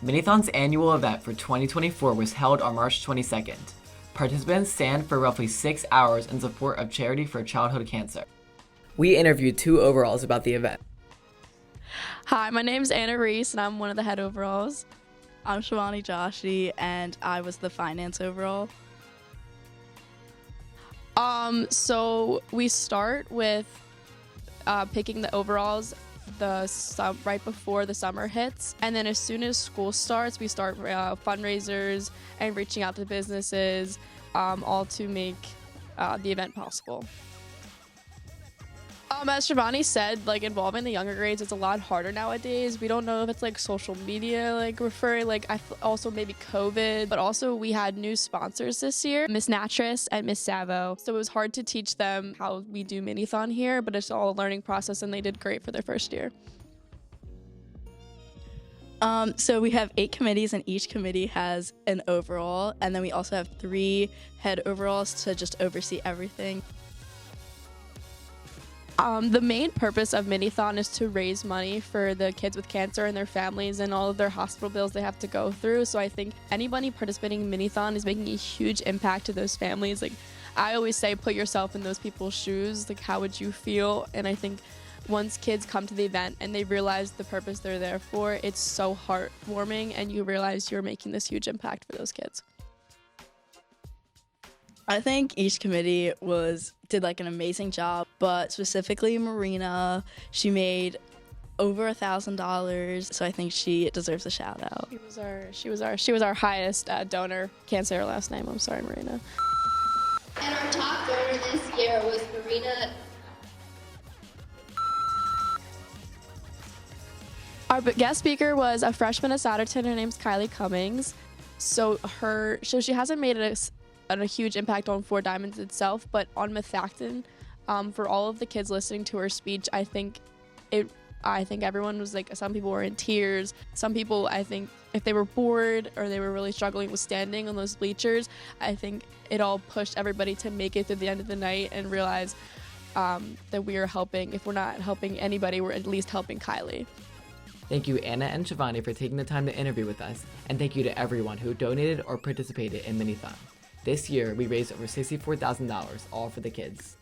MiniTHON's annual event for 2024 was held on March 22nd. Participants stand for roughly 6 hours in support of charity for childhood cancer. We interviewed 2 overalls about the event. Hi, my name's Anna Reese, and I'm one of the head overalls. I'm Shivani Joshi, and I was the finance overall. So we start with picking the overalls right before the summer hits, and then as soon as school starts, we start fundraisers and reaching out to businesses, all to make the event possible. As Shivani said, involving the younger grades, it's a lot harder nowadays. We don't know if it's social media referring, also maybe COVID, but also we had new sponsors this year, Miss Natris and Miss Savo. So it was hard to teach them how we do MiniTHON here, but it's all a learning process, and they did great for their first year. So we have 8 committees, and each committee has an overall, and then we also have 3 head overalls to just oversee everything. The main purpose of MiniTHON is to raise money for the kids with cancer and their families and all of their hospital bills they have to go through. So I think anybody participating in MiniTHON is making a huge impact to those families. I always say, put yourself in those people's shoes. How would you feel? And I think once kids come to the event and they realize the purpose they're there for, it's so heartwarming, and you realize you're making this huge impact for those kids. I think each committee did an amazing job, but specifically Marina, she made over $1,000, so I think she deserves a shout out. She was our highest donor. Can't say her last name. I'm sorry, Marina. And our top donor this year was Marina. Our guest speaker was a freshman at Souderton. Her name's Kylie Cummings. So she hasn't made a huge impact on Four Diamonds itself, but on Methacton, for all of the kids listening to her speech, I think everyone was some people were in tears. Some people, I think, if they were bored or they were really struggling with standing on those bleachers, I think it all pushed everybody to make it to the end of the night and realize that we are helping. If we're not helping anybody, we're at least helping Kylie. Thank you, Anna and Shivani, for taking the time to interview with us, and thank you to everyone who donated or participated in MiniTHON. This year, we raised over $64,000, all for the kids.